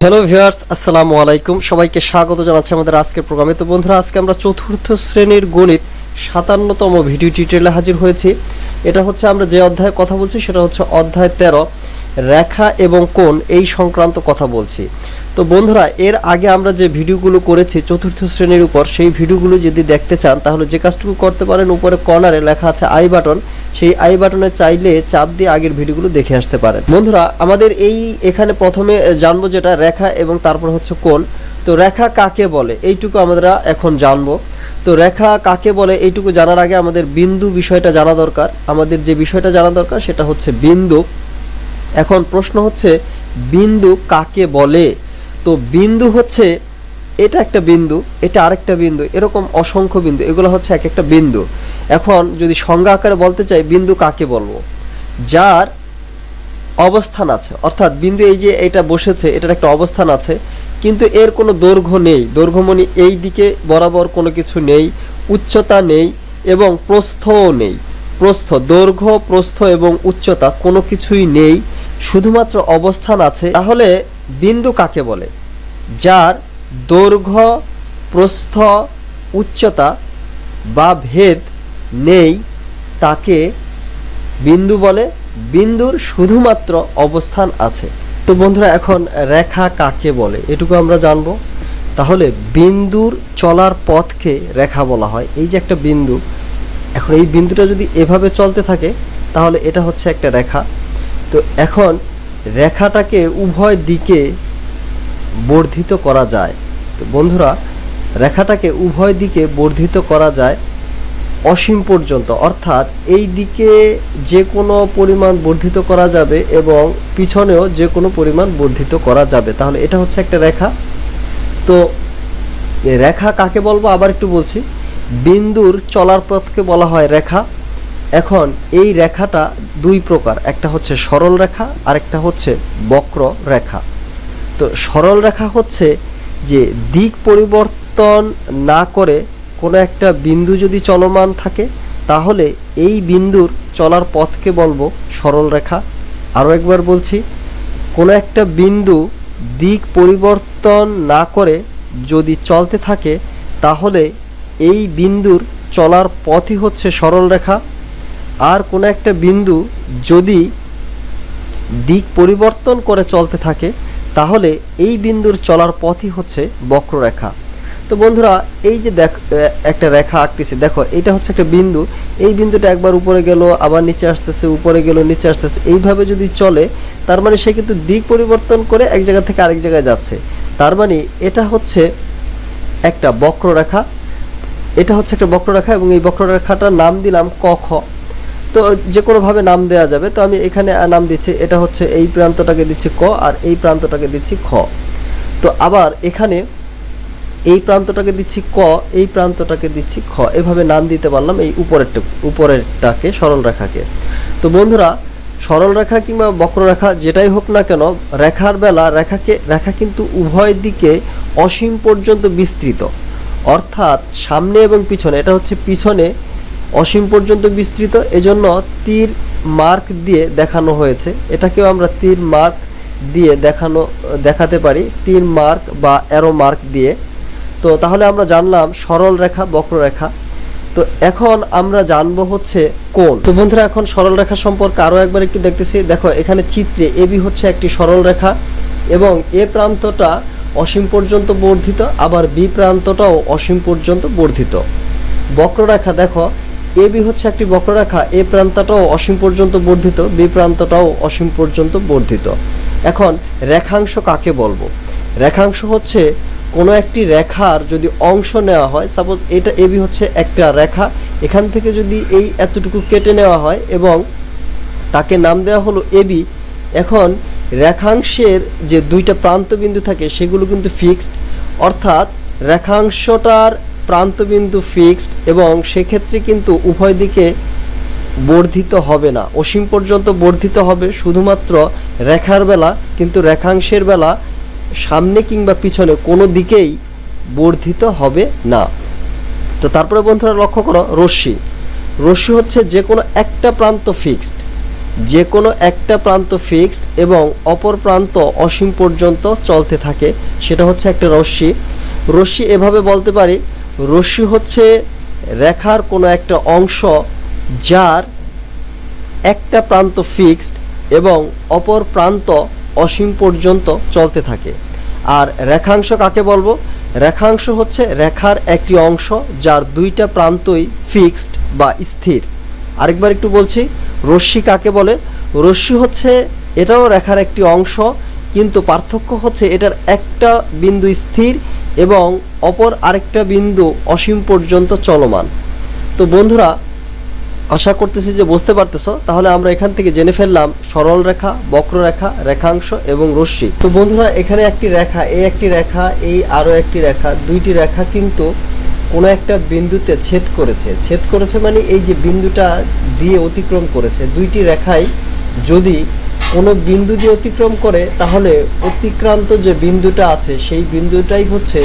Hello viewers, আসসালামু আলাইকুম। সবাইকে স্বাগত জানাচ্ছি আমাদের আজকের প্রোগ্রামে। তো বন্ধুরা, আজকে আমরা চতুর্থ শ্রেণীর গণিত 57তম ভিডিও টিউটোরিয়ালে হাজির হয়েছি। এটা হচ্ছে আমরা যে অধ্যায়ে কথা বলছি সেটা হচ্ছে অধ্যায় 13, রেখা এবং কোণ এই সংক্রান্ত কথা বলছি। তো বন্ধুরা, এর আগে আমরা যে ভিডিওগুলো করেছি চতুর্থ শ্রেণীর উপর, সেই ভিডিওগুলো যদি দেখতে চান তাহলে যে কাজটুকু করতে পারেন, উপরে কর্নারে লেখা আছে আই বাটন, সেই আই বাটনে চাইলে চাপ দিয়ে আগের ভিডিওগুলো দেখে আসতে পারেন। বন্ধুরা, আমাদের এখানে প্রথমে জানবো যেটা রেখা এবং তারপর হচ্ছে কোণ। তো রেখা কাকে বলে এইটুকু আমরা এখন জানবো। তো রেখা কাকে বলে এইটুকু জানার আগে আমাদের বিন্দু বিষয়টা জানা দরকার। আমাদের যে বিষয়টা জানা দরকার সেটা হচ্ছে বিন্দু। এখন প্রশ্ন হচ্ছে বিন্দু কাকে বলে। তো বিন্দু হচ্ছে, এটা একটা বিন্দু, এটা আরেকটা বিন্দু, এরকম অসংখ্য বিন্দু, এগুলো হচ্ছে এক একটা বিন্দু। এখন যদি সংজ্ঞা আকারে বলতে চাই, বিন্দু কাকে বলবো? যার অবস্থান আছে, অর্থাৎ বিন্দু এই যে এটা বসেছে, এটার একটা অবস্থান আছে, কিন্তু এর কোনো দৈর্ঘ্য নেই, দৈর্ঘ্যমণি এই দিকে বরাবর কোনো কিছু নেই, উচ্চতা নেই এবং প্রস্থও নেই। দৈর্ঘ্য, প্রস্থ এবং উচ্চতা কোনো কিছুই নেই, শুধুমাত্র অবস্থান আছে। তাহলে বিন্দু কাকে বলে? যার দৈর্ঘ্য, প্রস্থ, উচ্চতা বা ভেদ নেই তাকে বিন্দু বলে। বিন্দুর শুধুমাত্র অবস্থান আছে। তো বন্ধুরা, এখন রেখা কাকে বলে এটুকু আমরা জানবো। তাহলে বিন্দুর চলার পথকে রেখা বলা হয়। এই যে একটা বিন্দু, এখন এই বিন্দুটা যদি এভাবে চলতে থাকে তাহলে এটা হচ্ছে একটা রেখা। তো এখন রেখাটাকে উভয় দিকে বর্ধিত করা যায়। তো বন্ধুরা, রেখাটাকে উভয় দিকে বর্ধিত করা যায় অসীম পর্যন্ত, অর্থাৎ এই দিকে যে কোনো পরিমাণ বর্ধিত করা যাবে এবং পিছনেও যে কোনো পরিমাণ বর্ধিত করা যাবে। তাহলে এটা হচ্ছে একটা রেখা। তো রেখা কাকে বলবো আবার একটু বলছি। বিন্দুর চলার পথকে বলা হয় রেখা। এখন এই রেখাটা দুই প্রকার, একটা হচ্ছে সরল রেখা আর একটা হচ্ছে বক্র রেখা। তো সরল রেখা হচ্ছে যে দিক পরিবর্তন না করে কোনো একটা বিন্দু যদি চলমান থাকে তাহলে এই বিন্দুর চলার পথকে বলবো সরল রেখা। আরও একবার বলছি, কোনো একটা বিন্দু দিক পরিবর্তন না করে যদি চলতে থাকে তাহলে এই বিন্দুর চলার পথই হচ্ছে সরল রেখা। আর কোনো একটা বিন্দু যদি দিক পরিবর্তন করে চলতে থাকে তাহলে এই বিন্দুর চলার পথই হচ্ছে বক্ররেখা। তো বন্ধুরা, এই যে একটা রেখা আঁকতেছি, দেখো এটা হচ্ছে একটা বিন্দু। এই বিন্দুটা একবার উপরে গেল, আবার নিচে আসতেছে, উপরে গেল, নিচে আসতেছে, এইভাবে যদি চলে তার মানে সে কিন্তু দিক পরিবর্তন করে এক জায়গা থেকে আরেক জায়গায় যাচ্ছে। তার মানে এটা হচ্ছে একটা বক্ররেখা। এটা হচ্ছে একটা বক্ররেখা এবং এই বক্ররেখাটার নাম দিলাম ক খ। তো যে কোনোভাবে নাম দেওয়া যাবে। তো আমি এখানে নাম দিচ্ছি, এটা হচ্ছে এই প্রান্তটাকে দিচ্ছি ক আর এই প্রান্তটাকে দিচ্ছি খ। তো আবার এখানে এই প্রান্তটাকে দিচ্ছি ক, এই প্রান্তটাকে দিচ্ছি খ, এভাবে নাম দিতে পারলাম এই উপরেরটাকে সরল রেখাকে। তো বন্ধুরা, সরল রেখা কিংবা বক্ররেখা যেটাই হোক না কেন, রেখার বেলা রেখা কিন্তু উভয় দিকে অসীম পর্যন্ত বিস্তৃত, অর্থাৎ সামনে এবং পিছনে, এটা হচ্ছে পিছনে অসীম পর্যন্ত বিস্তৃত, এজন্য তীর মার্ক দিয়ে দেখানো হয়েছে। এটাকেও আমরা তীর মার্ক দিয়ে দেখাতে পারি, তীর মার্ক বা অ্যারো মার্ক দিয়ে। তো তাহলে আমরা জানলাম সরল রেখা, বক্ররেখা। তো এখন আমরা জানবো হচ্ছে কোণ। তো বন্ধুরা, এখন সরল রেখা সম্পর্কে আরও একবার একটু দেখতেছি। দেখো এখানে চিত্রে এবি হচ্ছে একটি সরল রেখা এবং এ প্রান্তটা অসীম পর্যন্ত বর্ধিত, আবার বি প্রান্তটাও অসীম পর্যন্ত বর্ধিত। বক্ররেখা দেখো, এবি হচ্ছে একটি বক্ররেখা, এ প্রান্তটাও অসীম পর্যন্ত বর্ধিত, বি প্রান্তটাও অসীম পর্যন্ত বর্ধিত। এখন রেখাংশ কাকে বলবো? রেখাংশ হচ্ছে কোনো একটি রেখার যদি অংশ নেওয়া হয়, সাপোজ এটা এবি হচ্ছে একটা রেখা, এখান থেকে যদি এই এতটুকু কেটে নেওয়া হয় এবং তাকে নাম দেওয়া হলো এবি। এখন রেখাংশের যে দুইটা প্রান্তবিন্দু থাকে সেগুলো কিন্তু ফিক্সড, অর্থাৎ রেখাংশটার প্রান্তবিন্দু ফিক্সড এবং সেক্ষেত্রে কিন্তু উভয় দিকে বর্ধিত হবে না, অসীম পর্যন্ত বর্ধিত হবে শুধুমাত্র রেখার বেলা, কিন্তু রেখাংশের বেলা সামনে কিংবা পিছনে কোনো দিকেই বর্ধিত হবে না। তো তারপরে বন্ধুরা লক্ষ্য করো, রশ্মি হচ্ছে যে কোনো একটা প্রান্ত ফিক্সড, যে কোনো একটা প্রান্ত ফিক্সড এবং অপর প্রান্ত অসীম পর্যন্ত চলতে থাকে, সেটা হচ্ছে একটা রশ্মি। রশ্মি এভাবে বলতে পারি, রশ্মি হচ্ছে রেখার কোনো একটা অংশ যার একটা প্রান্ত ফিক্সড এবং অপর প্রান্ত অসীম পর্যন্ত চলতে থাকে। আর রেখাংশ কাকে বলবো? রেখাংশ হচ্ছে রেখার একটি অংশ যার দুইটা প্রান্তই ফিক্সড বা স্থির। আরেকবার একটু বলছি, রশ্মি কাকে বলে? রশ্মি হচ্ছে এটাও রেখার একটি অংশ, কিন্তু পার্থক্য হচ্ছে এটার একটা বিন্দু স্থির এবং অপর আরেকটা বিন্দু অসীম পর্যন্ত চলমান। তো বন্ধুরা, আশা করতেছি যে বুঝতে পারতেছো। তাহলে আমরা এখান থেকে জেনে ফেললাম সরল রেখা, বক্ররেখা, রেখাংশ এবং রশ্মি। তো বন্ধুরা, এখানে একটি রেখা, এই একটি রেখা, এই আরও একটি রেখা, দুইটি রেখা কিন্তু কোনো একটা বিন্দুতে ছেদ করেছে। ছেদ করেছে মানে এই যে বিন্দুটা দিয়ে অতিক্রম করেছে। দুইটি রেখাই যদি কোনো বিন্দু দিয়ে অতিক্রম করে তাহলে অতিক্রান্ত যে বিন্দুটা আছে সেই বিন্দুটাই হচ্ছে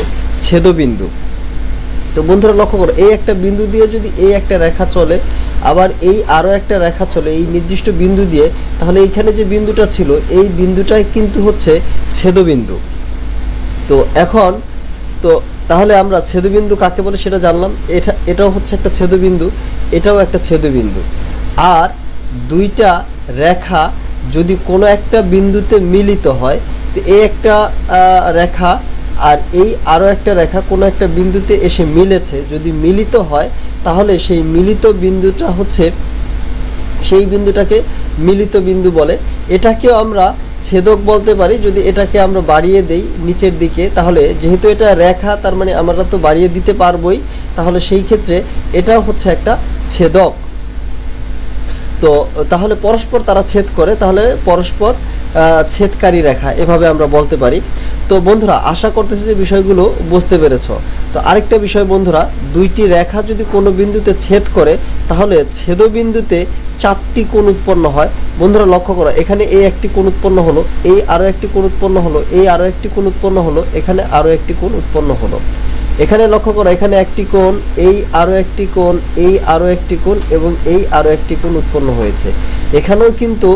ছেদবিন্দু। তো বন্ধুরা লক্ষ্য করো, এই একটা বিন্দু দিয়ে যদি এই একটা রেখা চলে, আবার এই আরও একটা রেখা চলে এই নির্দিষ্ট বিন্দু দিয়ে, তাহলে এইখানে যে বিন্দুটা ছিল এই বিন্দুটাই কিন্তু হচ্ছে ছেদবিন্দু। তো এখন তো তাহলে আমরা ছেদবিন্দু কাকে বলে সেটা জানলাম। এটাও হচ্ছে একটা ছেদবিন্দু, এটাও একটা ছেদবিন্দু। আর দুইটা রেখা যদি কোনো একটা বিন্দুতে মিলিত হয়, তো এই একটা রেখা আর এই আরও একটা রেখা কোনো একটা বিন্দুতে এসে মিলেছে, যদি মিলিত হয় তাহলে সেই মিলিত বিন্দুটা হচ্ছে, সেই বিন্দুটাকে মিলিত বিন্দু বলে। এটাকেও আমরা ছেদক বলতে পারি যদি এটাকে আমরা বাড়িয়ে দেই নিচের দিকে, তাহলে যেহেতু এটা রেখা তার মানে আমরা তো বাড়িয়ে দিতে পারবোই, তাহলে সেই ক্ষেত্রে এটাও হচ্ছে একটা ছেদক। তো তাহলে পরস্পর তারা ছেদ করে, তাহলে পরস্পর ছেদকারী রেখা এভাবে আমরা বলতে পারি। তো বন্ধুরা, আশা করতেছি যে বিষয়গুলো বুঝতে পেরেছো। তো আরেকটা বিষয় বন্ধুরা, দুইটি রেখা যদি কোনো বিন্দুতে ছেদ করে তাহলে ছেদবিন্দুতে চারটি কোণ উৎপন্ন হয়। বন্ধুরা লক্ষ্য করো, এখানে এই একটি কোণ উৎপন্ন হলো, এই আরও একটি কোণ উৎপন্ন হলো, এই আরও একটি কোণ উৎপন্ন হলো, এখানে আরও একটি কোণ উৎপন্ন হলো। এখানে লক্ষ্য করো, এখানে একটি কোণ, এই আরও একটি কোণ, এই আরও একটি কোণ এবং এই আরও একটি কোণ উৎপন্ন হয়েছে। এখানেও কিন্তু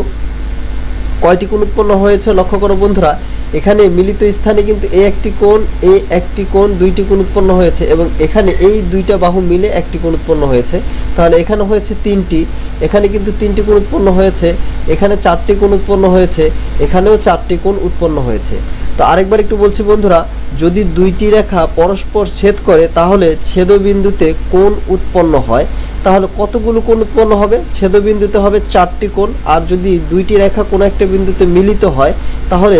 কয়টি কোণ উৎপন্ন হয়েছে লক্ষ্য করো বন্ধুরা, এখানে মিলিত স্থানে কিন্তু এই একটি কোণ, এই একটি কোণ, দুইটি কোণ উৎপন্ন হয়েছে এবং এখানে এই দুইটা বাহু মিলে একটি কোণ উৎপন্ন হয়েছে। তাহলে এখানে হয়েছে তিনটি, এখানে কিন্তু তিনটি কোণ উৎপন্ন হয়েছে, এখানে চারটি কোণ উৎপন্ন হয়েছে, এখানেও চারটি কোণ উৎপন্ন হয়েছে। তো আরেকবার একটু বলছি বন্ধুরা, যদি দুইটি রেখা পরস্পর ছেদ করে তাহলে ছেদবিন্দুতে কোণ উৎপন্ন হয়। তাহলে কতগুলো কোণ উৎপন্ন হবে? ছেদবিন্দুতে হবে চারটি কোণ। আর যদি দুইটি রেখা কোনো একটা বিন্দুতে মিলিত হয় তাহলে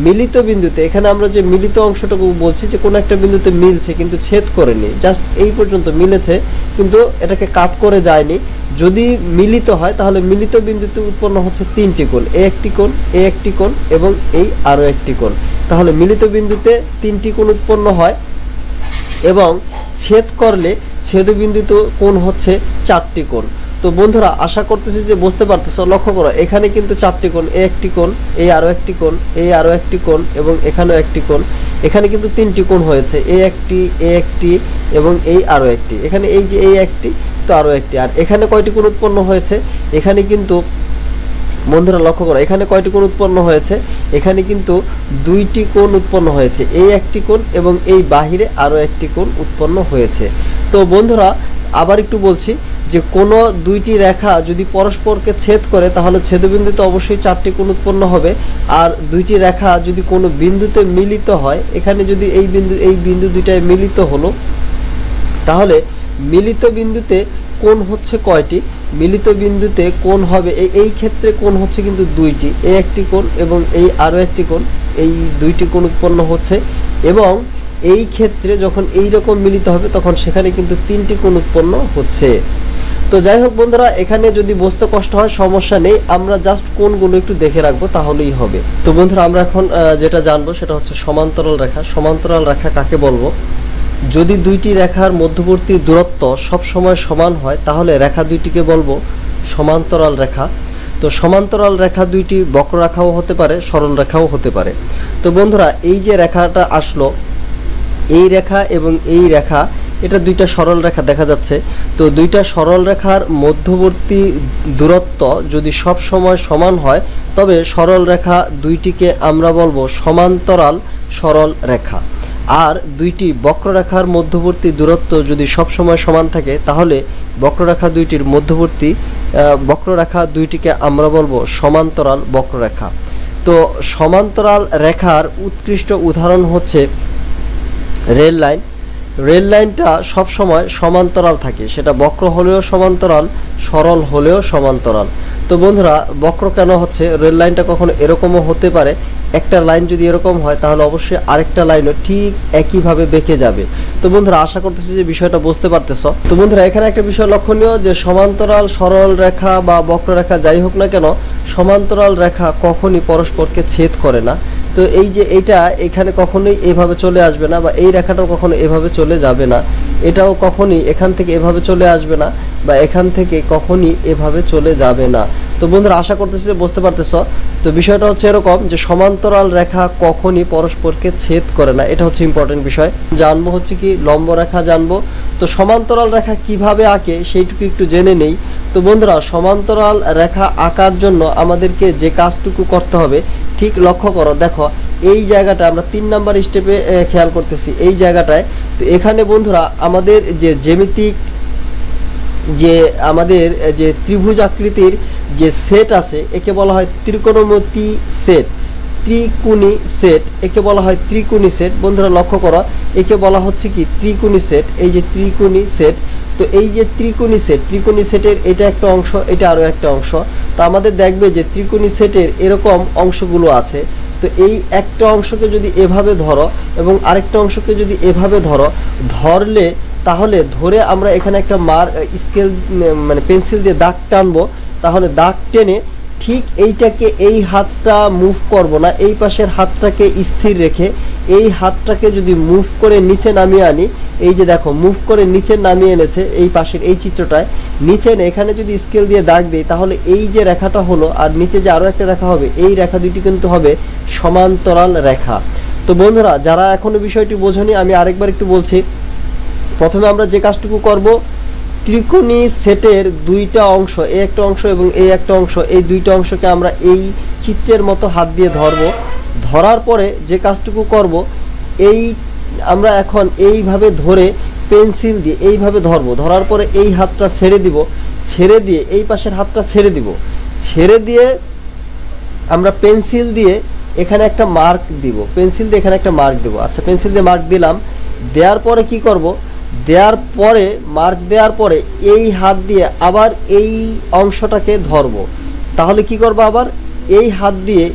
মিলিত বিন্দুতে, এখানে আমরা যে মিলিত অংশটুকু বলছি যে কোনো একটা বিন্দুতে মিলছে কিন্তু ছেদ করেনি, জাস্ট এই পর্যন্ত মিলেছে কিন্তু এটাকে কাট করে যায়নি। যদি মিলিত হয় তাহলে মিলিত বিন্দুতে উৎপন্ন হচ্ছে তিনটি কোণ, এই একটি কোণ, এই একটি কোণ এবং এই আরও একটি কোণ। তাহলে মিলিত বিন্দুতে তিনটি কোণ উৎপন্ন হয় এবং ছেদ করলে ছেদবিন্দুতে কোণ হচ্ছে চারটি কোণ। তো বন্ধুরা, আশা করতেছি যে বুঝতে পারতেছো। লক্ষ্য করো, এখানে কিন্তু চারটি কোণ, এই একটি কোণ, এই আরও একটি কোণ, এই আরও একটি কোণ এবং এখানেও একটি কোণ। এখানে কিন্তু তিনটি কোণ হয়েছে, এই একটি, এই একটি এবং এই আরও একটি। এখানে এই যে এই একটি, তো আরও একটি। আর এখানে কয়টি কোণ উৎপন্ন হয়েছে? এখানে কিন্তু বন্ধুরা লক্ষ্য করো, এখানে কয়টি কোণ উৎপন্ন হয়েছে? এখানে কিন্তু দুইটি কোণ উৎপন্ন হয়েছে, এই একটি কোণ এবং এই বাহিরে আরও একটি কোণ উৎপন্ন হয়েছে। তো বন্ধুরা, আবার একটু বলছি যে কোনো দুইটি রেখা যদি পরস্পরকে ছেদ করে তাহলে ছেদবিন্দুতে অবশ্যই চারটি কোণ উৎপন্ন হবে। আর দুইটি রেখা যদি কোনো বিন্দুতে মিলিত হয়, এখানে যদি এই বিন্দু দুইটায় মিলিত হলো, তাহলে মিলিত বিন্দুতে কোণ হচ্ছে কয়টি? মিলিত বিন্দুতে কোণ হবে এই ক্ষেত্রে কোণ হচ্ছে কিন্তু দুইটি, এই একটি কোণ এবং এই আরও একটি কোণ, এই দুইটি কোণ উৎপন্ন হচ্ছে। এবং এই ক্ষেত্রে যখন এই রকম মিলিত হবে তখন সেখানে কিন্তু তিনটি কোণ উৎপন্ন হচ্ছে। তো যাই হোক বন্ধুরা, এখানে যদি বুঝতে কষ্ট হয় সমস্যা নেই, আমরা জাস্ট কোণগুলো একটু দেখে রাখবো তাহলেই হবে। তো বন্ধুরা, আমরা এখন যেটা জানবো সেটা হচ্ছে সমান্তরাল রেখা। সমান্তরাল রেখা কাকে বলবো? যদি দুইটি রেখার মধ্যবর্তী দূরত্ব সব সময় সমান হয় তাহলে রেখা দুইটিকে বলবো সমান্তরাল রেখা। তো সমান্তরাল রেখা দুইটি বক্ররেখাও হতে পারে, সরল রেখাও হতে পারে। তো বন্ধুরা, এই যে রেখাটা আসলো, এই রেখা এবং এই রেখা এটা দুইটা সরল রেখা দেখা যাচ্ছে। তো দুইটা সরল রেখার মধ্যবর্তী দূরত্ব যদি সব সময় সমান হয় তবে সরল রেখা দুইটিকে আমরা বলবো সমান্তরাল সরল রেখা। আর দুইটি বক্ররেখার মধ্যবর্তী দূরত্ব যদি সব সময় সমান থাকে তাহলে বক্ররেখা দুইটির মধ্যবর্তী বক্ররেখা দুইটিকে আমরা বলবো সমান্তরাল বক্ররেখা। তো সমান্তরাল রেখার উৎকৃষ্ট উদাহরণ হচ্ছে রেল লাইন। রেল লাইনটা সব সময় সমান্তরাল থাকে, সেটা বক্র হলেও সমান্তরাল, সরল হলেও সমান্তরাল। তো বন্ধুরা বক্র কেন হচ্ছে, রেল লাইনটা কখনো এরকমও হতে পারে, একটা লাইন যদি এরকম হয় তাহলে অবশ্যই আরেকটা লাইনও ঠিক একইভাবে বেঁকে যাবে। তো বন্ধুরা আশা করতেছি যে বিষয়টা বুঝতে পারতেছ। তো বন্ধুরা এখানে একটা বিষয় লক্ষণীয় যে সমান্তরাল সরল রেখা বা বক্ররেখা যাই হোক না কেন, সমান্তরাল রেখা কখনই পরস্পরকে ছেদ করে না। তো এই যে এইটা এখানে কখনোই এভাবে চলে আসবে না, বা এই রেখাটাও কখনো এভাবে চলে যাবে না, এটাও কখনই এখান থেকে এভাবে চলে আসবে না, বা এখান থেকে কখনই এভাবে চলে যাবে না। তো বন্ধুরা আশা করতেছি যে বুঝতে পারতেছ। তো বিষয়টা হচ্ছে এরকম যে সমান্তরাল রেখা কখনই পরস্পরকে ছেদ করে না, এটা হচ্ছে ইম্পর্টেন্ট বিষয়। জানবো হচ্ছে কি লম্ব রেখা জানবো। তো সমান্তরাল রেখা কিভাবে আঁকে সেইটুকু একটু জেনে নেই। তো বন্ধুরা সমান্তরাল রেখা আঁকার জন্য আমাদেরকে যে কাজটুকু করতে হবে ঠিক লক্ষ্য করো, দেখো এই জায়গাটা আমরা 3 নাম্বার স্টেপে খেয়াল করতেছি এই জায়গাটায়। তো এখানে বন্ধুরা আমাদের যে জ্যামিতিক যে আমাদের যে ত্রিভুজ আকৃতির যে সেট আছে একে বলা হয় ত্রিকোণমিতি সেট, ত্রিকোণী সেট, একে বলা হয় ত্রিকোণী সেট। বন্ধুরা লক্ষ্য করো একে বলা হচ্ছে কি ত্রিকোণী সেট, এই যে ত্রিকোণী সেট। তো এই যে ত্রিকোণী সেট, ত্রিকোণী সেটের এটা একটা অংশ, এটা আরও একটা অংশ। তো আমাদের দেখবে যে ত্রিকোণী সেটের এরকম অংশগুলো আছে। তো এই একটা অংশকে যদি এভাবে ধরো এবং আরেকটা অংশকে যদি এভাবে ধরলে তাহলে ধরে আমরা এখানে একটা স্কেল মানে পেন্সিল দিয়ে দাগ টানবো, তাহলে দাগ টেনে ঠিক এইটাকে এই হাতটা মুভ করব না, এই পাশের হাতটাকে স্থির রেখে এই হাতটাকে যদি মুভ করে নিচে নামিয়ে আনি, এই যে দেখো মুভ করে নিচে নামিয়ে এনেছে এই পাশের এই চিত্রটায়, নিচে এখানে যদি স্কেল দিয়ে দাগ দিই তাহলে এই যে রেখাটা হলো আর নিচে যে আরও একটা রেখা হবে, এই রেখা দুটি কিন্তু হবে সমান্তরাল রেখা। তো বন্ধুরা যারা এখনো বিষয়টি বোঝনি আমি আরেকবার একটু বলছি। প্রথমে আমরা যে কাজটুকু করব, ত্রিকোণী সেটের দুইটা অংশ, এই একটা অংশ এবং এই একটা অংশ, এই দুইটা অংশকে আমরা এই চিত্রের মতো হাত দিয়ে ধরবো। ধরার পরে যে কাজটুকু করব, এই আমরা এখন এইভাবে ধরে পেন্সিল দিয়ে এইভাবে ধরবো, ধরার পরে এই হাতটা ছেড়ে দিব, ছেড়ে দিয়ে এই পাশের হাতটা ছেড়ে দিব, ছেড়ে দিয়ে আমরা পেন্সিল দিয়ে এখানে একটা মার্ক দিব, পেন্সিল দিয়ে এখানে একটা মার্ক দেব। আচ্ছা পেন্সিল দিয়ে মার্ক দিলাম, দেওয়ার পরে কি করব, দেওয়ার পরে মার্ক দেওয়ার পরে এই হাত দিয়ে আবার এই অংশটাকে ধরব। তাহলে কি করব, আবার এই হাত দিয়ে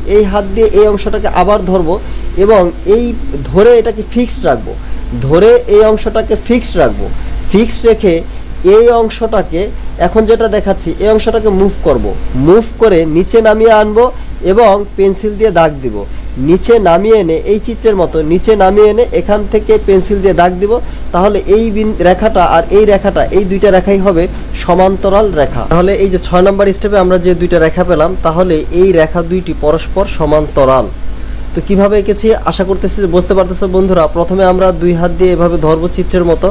এই অংশটাকে আবার ধরব এবং এই ধরে এটাকে ফিক্সড রাখবো, ধরে এই অংশটাকে ফিক্সড রাখবো, ফিক্সড রেখে এই অংশটাকে এখন যেটা দেখাচ্ছি এই অংশটাকে মুভ করব, মুভ করে নিচে নামিয়ে আনবো এবং পেন্সিল দিয়ে দাগ দিব, নিচে নামিয়ে এনে এই চিত্রের মতো নিচে নামিয়ে এনে এখান থেকে পেন্সিল দিয়ে দাগ দিব। তাহলে এই রেখাটা আর এই রেখাটা, এই দুইটা রেখাই হবে সমান্তরাল রেখা। তাহলে এই যে 6 নম্বর স্টেপে আমরা যে দুইটা রেখা পেলাম, তাহলে এই রেখা দুইটি পরস্পর সমান্তরাল। তো কিভাবে এঁকেছি আশা করতেছি বুঝতে পারতেছো বন্ধুরা। প্রথমে আমরা দুই হাত দিয়ে এভাবে ধরবো চিত্রের মতো,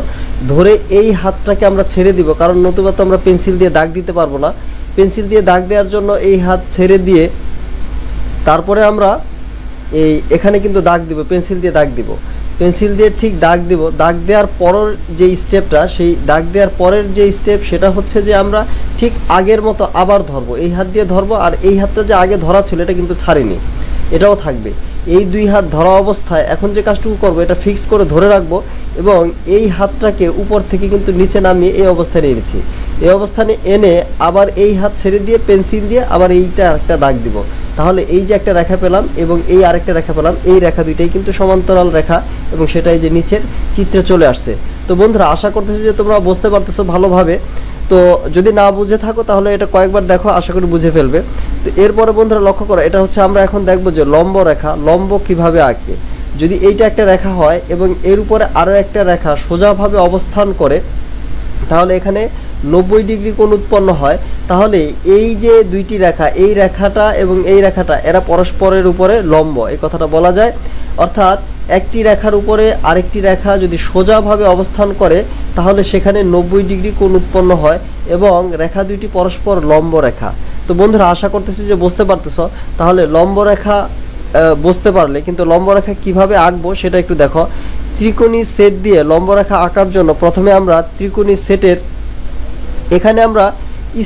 ধরে এই হাতটাকে আমরা ছেড়ে দিব, কারণ নতুবা তো আমরা পেন্সিল দিয়ে দাগ দিতে পারবো না। পেন্সিল দিয়ে দাগ দেওয়ার জন্য এই হাত ছেড়ে দিয়ে তারপরে আমরা এই এখানে কিন্তু দাগ দিব, পেন্সিল দিয়ে দাগ দিব, পেন্সিল দিয়ে ঠিক দাগ দিব। দাগ দেওয়ার পরের যে স্টেপটা, সেই দাগ দেওয়ার পরের যে স্টেপ সেটা হচ্ছে যে আমরা ঠিক আগের মতো আবার ধরবো, এই হাত দিয়ে ধরবো, আর এই হাতটা যে আগে ধরা ছিল এটা কিন্তু ছাড়িনি, এটাও থাকবে। এই দুই হাত ধরা অবস্থায় এখন যে কাজটুকু করবো এটা ফিক্স করে ধরে রাখবো এবং এই হাতটাকে উপর থেকে কিন্তু নিচে নামিয়ে এই অবস্থানে এনেছি। এই অবস্থানে এনে আবার এই হাত ছেড়ে দিয়ে পেন্সিল দিয়ে আবার এইটা একটা দাগ দিব। তাহলে এই যে একটা রেখা পেলাম এবং এই আরেকটা রেখা পেলাম, এই রেখা দুইটাই কিন্তু সমান্তরাল রেখা এবং সেটাই যে নিচের চিত্রে চলে আসছে। তো বন্ধুরা আশা করতেছি যে তোমরা বুঝতে পারতেছো ভালোভাবে। তো যদি না বুঝে থাকো তাহলে এটা কয়েকবার দেখো, আশা করি বুঝে ফেলবে। তো এরপরে বন্ধুরা লক্ষ্য করো, এটা হচ্ছে আমরা এখন দেখবো যে লম্ব রেখা, লম্ব কিভাবে আঁকে। যদি এইটা একটা রেখা হয় এবং এর উপরে আরও একটা রেখা সোজাভাবে অবস্থান করে, তাহলে এখানে 90 ডিগ্রি কোণ উৎপন্ন হয়। তাহলে এই যে দুইটি রেখা, এই রেখাটা এবং এই রেখাটা, এরা পরস্পরের উপরে লম্ব, এই কথাটা বলা যায়। অর্থাৎ একটি রেখার উপরে আরেকটি রেখা যদি সোজাভাবে অবস্থান করে তাহলে সেখানে 90 ডিগ্রি কোণ উৎপন্ন হয় এবং রেখা দুইটি পরস্পর লম্ব রেখা। তো বন্ধুরা আশা করতেছি যে বুঝতে পারতেছো। তাহলে লম্ব রেখা বুঝতে পারলে, কিন্তু লম্ব রেখা কিভাবে আঁকবো সেটা একটু দেখো। ত্রিকোণী সেট দিয়ে লম্ব রেখা আঁকার জন্য প্রথমে আমরা ত্রিকোণী সেটের এখানে আমরা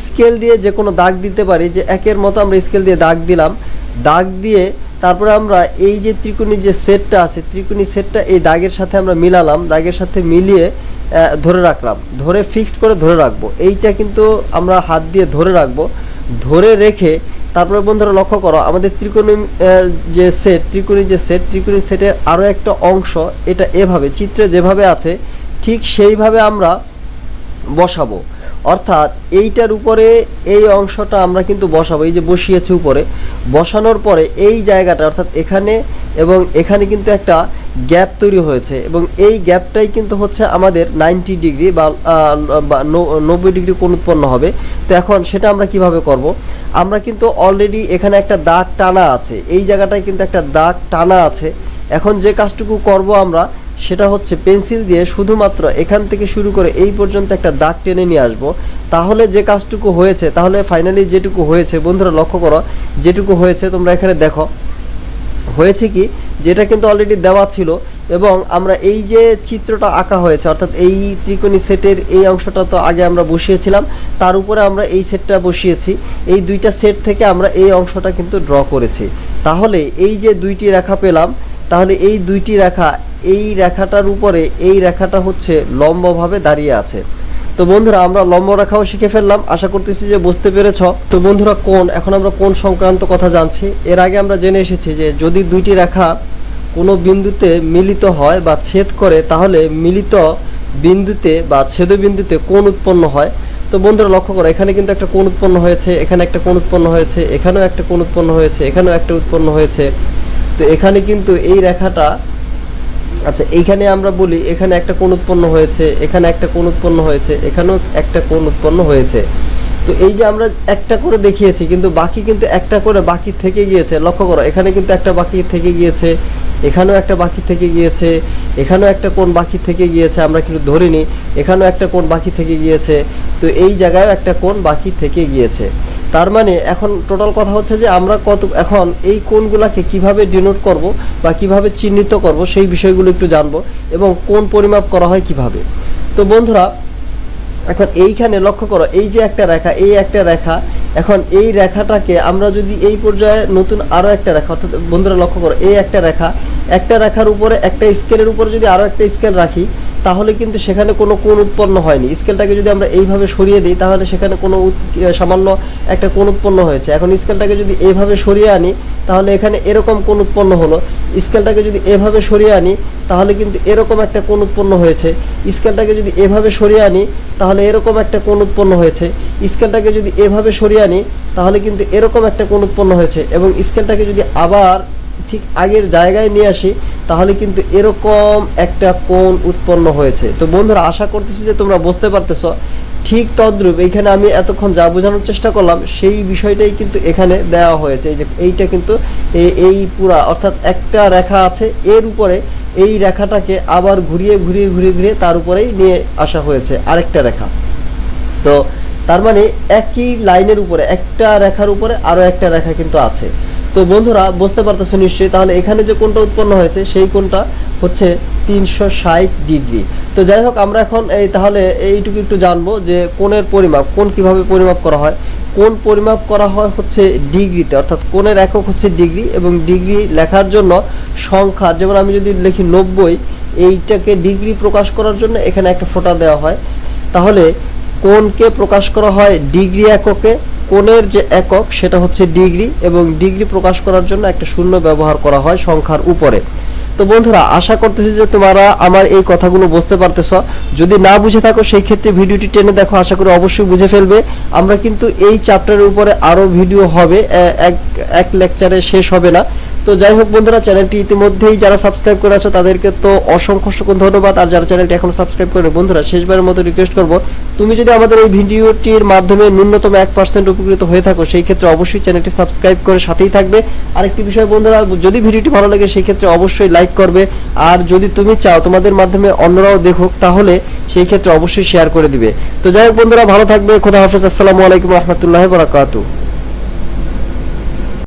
স্কেল দিয়ে যে কোনো দাগ দিতে পারি, যে একের মতো আমরা স্কেল দিয়ে দাগ দিলাম। দাগ দিয়ে তারপরে আমরা এই যে ত্রিকোণী যে সেটটা আছে, ত্রিকোণী সেটটা এই দাগের সাথে আমরা মিলালাম, দাগের সাথে মিলিয়ে ধরে রাখলাম, ধরে ফিক্সড করে ধরে রাখবো। এইটা কিন্তু আমরা হাত দিয়ে ধরে রাখবো। ধরে রেখে তারপরে বন্ধুরা লক্ষ্য করো, আমাদের ত্রিকোণী যে সেট, ত্রিকোণী সেটের আরও একটা অংশ এটা এভাবে চিত্রে যেভাবে আছে ঠিক সেইভাবে আমরা বসাবো। অর্থাৎ এইটার উপরে এই অংশটা আমরা কিন্তু বসাবো, এই যে বসিয়েছি উপরে। বসানোর পরে এই জায়গাটা অর্থাৎ এখানে এবং এখানে কিন্তু একটা গ্যাপ তৈরি হয়েছে এবং এই গ্যাপটাই কিন্তু হচ্ছে আমাদের 90 ডিগ্রি বা 90 ডিগ্রি কোণ উৎপন্ন হবে। তো এখন সেটা আমরা কিভাবে করব? আমরা কিন্তু অলরেডি এখানে একটা দাগ টানা আছে, এই জায়গাটায় কিন্তু একটা দাগ টানা আছে। এখন যে কাজটুকু করব আমরা সেটা হচ্ছে পেন্সিল দিয়ে শুধুমাত্র এখান থেকে শুরু করে এই পর্যন্ত একটা দাগ টেনে নিয়ে আসবো। তাহলে যে কাজটুকু হয়েছে, তাহলে ফাইনালি যেটুকু হয়েছে বন্ধুরা লক্ষ্য করো, যেটুকু হয়েছে তোমরা এখানে দেখো হয়েছে কি, যেটা কিন্তু অলরেডি দেওয়া ছিল এবং আমরা এই যে চিত্রটা আঁকা হয়েছে অর্থাৎ এই ত্রিকোণী সেটের এই অংশটা তো আগে আমরা বসিয়েছিলাম, তার উপরে আমরা এই সেটটা বসিয়েছি। এই দুইটা সেট থেকে আমরা এই অংশটা কিন্তু ড্র করেছি। তাহলে এই যে দুইটি রেখা পেলাম, তাহলে এই দুইটি রেখা, এই রেখাটার উপরে এই রেখাটা হচ্ছে লম্বভাবে দাঁড়িয়ে আছে। তো বন্ধুরা আমরা লম্ব রেখাও শিখে ফেললাম, আশা করতেছি যে বুঝতে পেরেছ। তো বন্ধুরা এখন আমরা কোণ সংক্রান্ত কথা জানছি। এর আগে আমরা জেনে এসেছি যে যদি দুইটি রেখা কোনো বিন্দুতে মিলিত হয় বা ছেদ করে তাহলে মিলিত বিন্দুতে বা ছেদবিন্দুতে কোণ উৎপন্ন হয়। তো বন্ধুরা লক্ষ্য করো, এখানে কিন্তু একটা কোণ উৎপন্ন হয়েছে, এখানে একটা কোণ উৎপন্ন হয়েছে, এখানেও একটা কোণ উৎপন্ন হয়েছে, এখানেও একটা উৎপন্ন হয়েছে। তো এখানে কিন্তু এই রেখাটা, আচ্ছা এইখানে আমরা বলি এখানে একটা কোণ উৎপন্ন হয়েছে, এখানে একটা কোণ উৎপন্ন হয়েছে, এখানেও একটা কোণ উৎপন্ন হয়েছে। তো এই যে আমরা একটা করে দেখিয়েছি কিন্তু বাকি কিন্তু একটা করে বাকি থেকে গিয়েছে। লক্ষ্য করো এখানে কিন্তু একটা বাকি থেকে গিয়েছে, এখানেও একটা বাকি থেকে গিয়েছে, এখানেও একটা কোণ বাকি থেকে গিয়েছে, আমরা কিন্তু ধরিনি, এখানেও একটা কোণ বাকি থেকে গিয়েছে। তো এই জায়গায় একটা কোণ বাকি থেকে গিয়েছে। তার মানে এখন টোটাল কথা হচ্ছে যে আমরা এখন এই কোণগুলোকে কিভাবে ডিনোট করব বা কিভাবে চিহ্নিত করব সেই বিষয়গুলো একটু জানবো এবং কোণ পরিমাপ করা হয় কিভাবে। তো বন্ধুরা এখন এইখানে লক্ষ্য করো, এই যে একটা রেখা, এই একটা রেখা, এখন এই রেখাটাকে আমরা যদি এই পর্যায়ে নতুন আরও একটা রেখা, অর্থাৎ বন্ধুরা লক্ষ্য করো এই একটা রেখার উপরে একটা স্কেলের উপরে যদি আরও একটা স্কেল রাখি তাহলে কিন্তু সেখানে কোনো কোণ উৎপন্ন হয়নি। স্কেলটাকে যদি আমরা এইভাবে সরিয়ে দিই তাহলে সেখানে কোনো সামান্য একটা কোণ উৎপন্ন হয়েছে। এখন স্কেলটাকে যদি এইভাবে সরিয়ে আনি তাহলে এখানে এরকম কোণ উৎপন্ন হলো। স্কেলটাকে যদি এভাবে সরিয়ে আনি তাহলে কিন্তু এরকম একটা কোণ উৎপন্ন হয়েছে। স্কেলটাকে যদি এভাবে সরিয়ে আনি তাহলে এরকম একটা কোণ উৎপন্ন হয়েছে। স্কেলটাকে যদি এভাবে সরিয়ে আনি তাহলে কিন্তু এরকম একটা কোণ উৎপন্ন হয়েছে এবং স্কেলটাকে যদি আবার ঠিক আগের জায়গায় নিয়ে আসি তাহলে কিন্তু এরকম একটা কোণ উৎপন্ন হয়েছে। তো বন্ধুরা আশা করতেছি যে তোমরা বুঝতে পারতেছো। ঠিক তদ্রূপ এইখানে আমি এতক্ষণ যা বোঝানোর চেষ্টা করলাম সেই বিষয়টাই কিন্তু এখানে দেওয়া হয়েছে। এই যে এইটা কিন্তু এই পুরা অর্থাৎ একটা রেখা আছে, এর উপরে এই রেখাটাকে আবার ঘুরিয়ে ঘুরিয়ে ঘুরিয়ে ঘুরিয়ে তার উপরেই নিয়ে আসা হয়েছে আরেকটা রেখা। তো তার মানে একই লাইনের উপরে একটা রেখার উপরে আরও একটা রেখা কিন্তু আছে। তো বন্ধুরা বুঝতে পারতেছো নিশ্চয়ই। তাহলে এখানে যে কোণটা উৎপন্ন হয়েছে সেই কোণটা হচ্ছে 360 ডিগ্রি। তো যাই হোক আমরা এখন তাহলে এইটুকু একটু জানবো যে কোণের পরিমাপ, কোণ কিভাবে পরিমাপ করা হয়। কোণ পরিমাপ করা হয় হচ্ছে ডিগ্রিতে, অর্থাৎ কোণের একক হচ্ছে ডিগ্রি এবং ডিগ্রি লেখার জন্য সংখ্যা, যেমন আমি যদি লিখি 90, এইটাকে ডিগ্রি প্রকাশ করার জন্য এখানে একটা ফোঁটা দেওয়া হয়। তাহলে কোণকে প্রকাশ করা হয় ডিগ্রি এককে। কোণের যে একক সেটা হচ্ছে ডিগ্রি এবং ডিগ্রি প্রকাশ করার জন্য একটা শূন্য ব্যবহার করা হয় সংখ্যার উপরে। তো বন্ধুরা আশা করতেছি যে তোমরা আমার এই কথাগুলো বুঝতে পারতেছো। যদি না বুঝে থাকো সেই ক্ষেত্রে ভিডিওটি টেনে দেখো, আশা করি অবশ্যই বুঝে ফেলবে। আমরা কিন্তু এই চ্যাপ্টারের উপরে আরও ভিডিও হবে, এক লেকচারে শেষ হবে না। তো যাই হোক বন্ধুরা, চ্যানেলটি ইতিমধ্যেই যারা সাবস্ক্রাইব করে আছো তাদেরকে তো অসংখ্য ধন্যবাদ। আর যারা চ্যানেলটি এখনো সাবস্ক্রাইব করে বন্ধুরা, শেষবারের মতো রিকোয়েস্ট করব, তুমি যদি আমাদের এই ভিডিওটির মাধ্যমে ন্যূনতম 1% উপকৃত হয়ে থাকো সেই ক্ষেত্রে অবশ্যই চ্যানেলটি সাবস্ক্রাইব করে সাথেই থাকবে। আরেকটি বিষয় বন্ধুরা, যদি ভিডিওটি ভালো লাগে সেই ক্ষেত্রে অবশ্যই লাইক করবে, আর যদি তুমি চাও তোমাদের মাধ্যমে অন্যরাও দেখুক তাহলে সেই ক্ষেত্রে অবশ্যই শেয়ার করে দিবে। তো যাই হোক বন্ধুরা, ভালো থাকবে, খোদা হাফেজ, আসসালামু আলাইকুম রহমতুল্লাহি ওয়া বারাকাতুহু।